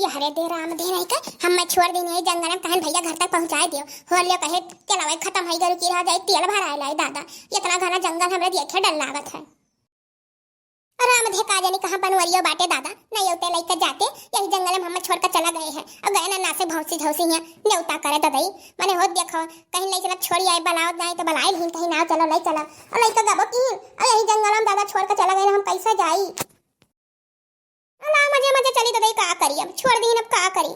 ये हरे दे राम दे नहीं का हम मैं छोड़ दी नहीं जंगल में कहन भैया घर तक पहुंचाए दियो हो लियो कहे चलावे खत्म है गरु की रह जाए तेल भराए लाई दादा इतना घना जंगल हमरे देखे डर लागत है। राम दे का जानी कहां बनवरियो बाटे दादा नहीं होते लइका जाते यही जंगल में हम छोड़ कर चला गए हैं अब गए ना नासे भौसी झौसी है नेवता करे ददई माने हो देखो कहीं ले चला छोड़ी आई बलाओ नहीं तो बलाई नहीं कहीं ना चलो ले चला और लइका गबो की और यही जंगल में दादा छोड़ कर चला गए हम कैसे जाई अल्लाह मजे मजे चली ददई का करी अब छोड़ दी अब का करी।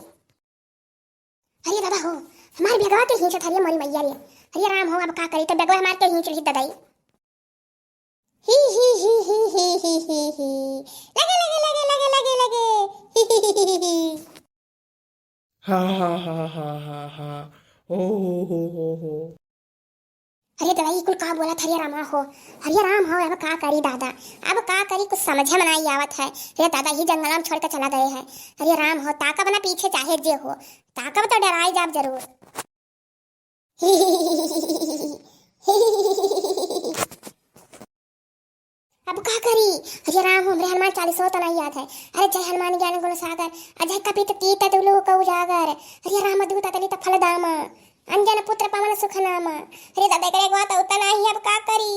अरे दादा हो हमारे बेगवा के हिंच थरिया मोरी मैया रे अरे राम हो अब का करी तो बेगवा हमार के हिंच रही ददई ही लगे लगे लगे लगे लगे लगे हा हा हा हा हा हा हो। अरे दवाई कुल का बोला हरिया राम हो हरिया राम हो अब का करी दादा अब का करी कुछ समझ में नहीं आवत है रे दादा ही जंगल में छोड़ कर चला गए हैं हरिया राम हो ताका बना पीछे चाहे जे हो ताका तो डराई जाब जरूर अब का करी हरिया राम हमरे हनुमान 40 तो नहीं याद है अरे जय हनुमान ज्ञान गुण सागर अजय कपित कीत तुलु को उजागर हरिया राम दूत तलित फल दामा अंजन पुत्र पवन सुख नामा। अरे दादा करे गवा तो उतना ही अब का करी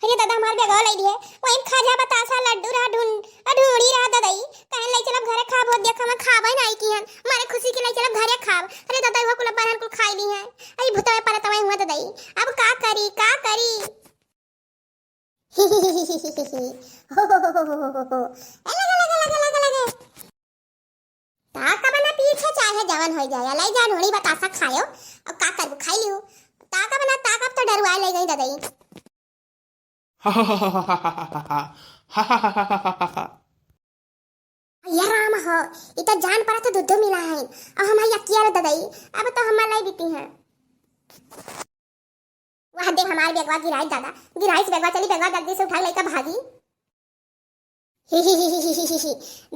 अरे दादा हमार बेगवा ले दिए वही खाजा बतासा लड्डू रा ढूंढी रहा ददाई कहन ले चलब घरे खाब हो देखा मैं खाबे नहीं की हन मारे खुशी के ले चलब घरे खाब अरे दादा वो कुल बहन कुल खाई ली है अरे भुतवे पर तवे हुआ ददाई अब का करी लगे ताका बना पीछे चाहे जवन हो जाए लाई जा ढोड़ी बतासा खायो और का करबू खाई लियो ताका बना ताका तो डरवाए ले गई ददाई ये राम हो इतना जान पड़ा तो दूध मिला है और हमारी अकिया ददाई अब तो हमार लाई बीती है वहां देख हमारे बेगवा गिराई दादा गिराई से बेगवा चली बेगवा जल्दी से उठा लेकर भागी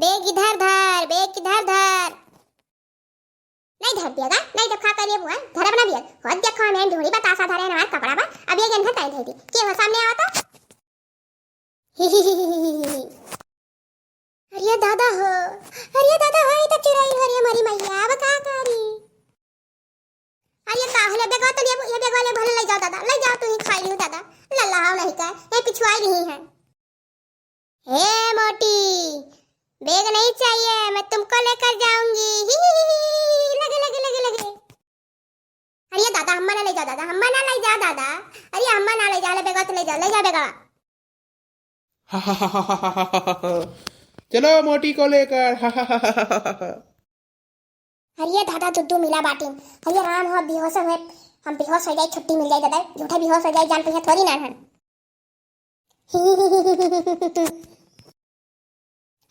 बेग इधर धर नहीं धर दिएगा नहीं तो खा करिए बुआ धर अपना बेग हो देखो मैं ढूंढी बतासा धरे ना कपड़ा बा अब ये गंधा ताई दे दी के हो सामने आओ तो अरे दादा हो ये तो चुराई हरिया मरी मैया अब का करी अरे काहले बेगवा तो ये बेगवा ले भले ले जाओ दादा ले जाओ तू ही खाई लियो दादा लल्लाओ नहीं का ये पिछुआई नहीं है हे मोटी बेग नहीं चाहिए मैं तुमको लेकर जाऊंगी लगे अरे दादा अम्मा ना ले जाओ दादा अम्मा ना ले जाओ दादा अरे अम्मा ना ले जा ले बेगा तो ले जा बेगा चलो मोटी को लेकर अरे दादा दुद्दू मिला बाटी अरे राम हो बेहोश हुए हम बेहोश हो जाए छुट्टी मिल जाए दादा झूठा बेहोश हो जाए जान पे थोड़ी ना है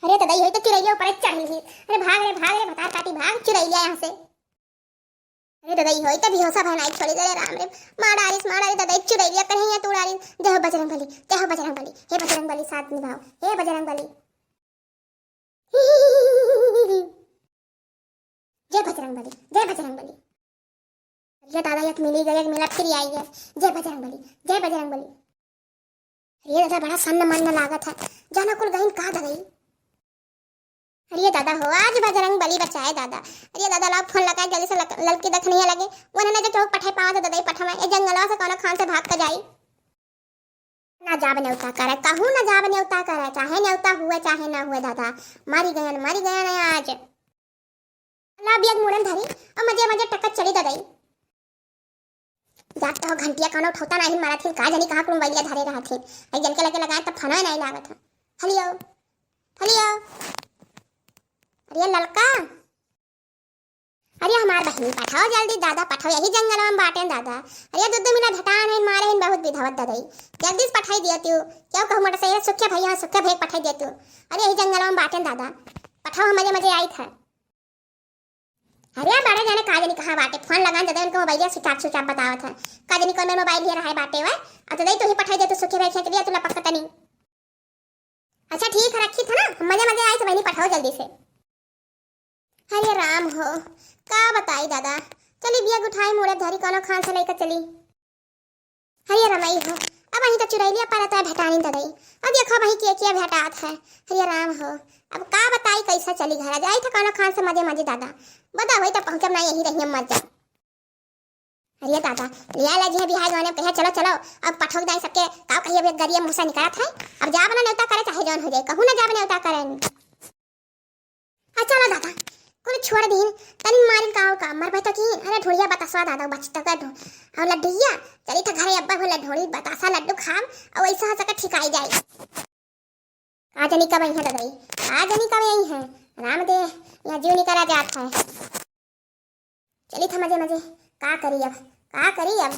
अरे दादा यही तो चुरैया ऊपर चढ़ ली अरे भाग रे बता काटी भाग चुरैया यहाँ से अरे दादा यही तो बेहोशा भनाई छोड़ी दे राम रे मार दादा चुरैया कहीं तू डाली जय बजरंग बली हे बजरंग बली साथ निभाओ हे बजरंग बली जय बजरंग बली ये दादा एक मिली गई एक मिला फिर आई है जय बजरंग बली ये दादा बड़ा सन्न मन लागत है जाना कुल गईन का दगई अरे दादा हो आज बजरंग बली बचाए दादा अरे दादा लाओ फोन लगाए जल्दी से लड़की देखने लगे उन्होंने जो चौक पठे पावा तो दादा पठवा ए जंगलवा से कौन खान से भाग कर जाई ना जाब न्योता करे कहूं ना जाब न्योता करे चाहे न्योता हुए चाहे ना हुए दादा मारी गए आज ना बियग मुड़न धरी और मजे टक्कर चली दादाई जात तो घंटिया कानो उठौता नहीं मारा थी का जानी कहां कुल बैलिया धरे रहा थी आई जन के लगे लगाए तो फना नहीं लागत हलियो अरे ललका अरे हमार बहनी पठाओ जल्दी दादा पठाओ यही जंगल में बाटे दादा अरे दूध मिला घटान है मारे इन बहुत विधावत दादाई जल्दी से पठाई दिया तू क्यों कहूं मट से सुख्या भैया सुख्या भेग पठाई दिया तू अरे यही जंगल में बाटे दादा पठाओ मजे आई था अरे बड़े जाने का जानी कहां बाटे फोन लगा दादा उनको मोबाइल सुचाप बतावत है का जानी कौन मोबाइल ले रहा है बाटे वा अब दादा तू ही पठाई दे तू सुख्या भेग खेत दिया तू लपक तनी अच्छा ठीक है रखी था ना मजे आई तो बहनी पठाओ जल्दी से अरे राम हो का बताई दादा चली बिया उठाई मोड़े धरी कोनो खान से लेकर चली अरे रमाई हो अब वहीं तो चुरैलिया पर तो भेटानी तो गई। अब देखो वहीं के भेटात है। हरिया राम हो। अब का बताई कैसा चली घर जाई था कौन खान से मजे मजे दादा बता वही तो पहुंचब ना यही रही मत जा। अरे दादा लिया ला जी बिहार गाने कहे चलो चलो अब पठोक दाई सबके का कहिए बे गरिया मुंह से निकलत है। अब जा बना नेवता करे चाहे जौन हो जाए कहू ना जा नेवता करे। अच्छा ला दादा कोई छोड़ दीन तनी मारिन का मर भाई तो की अरे ढोड़िया बतासा दादा बचता का और लड्डूया चली तो घरे अब्बा बोला ढोड़ी बतासा लड्डू खाम और ऐसा हो सका ठिकाई जाए। आजनी कब आई है दादाई आजनी कब आई है राम दे या जीव निकला जात है। चली था मजे मजे का करी अब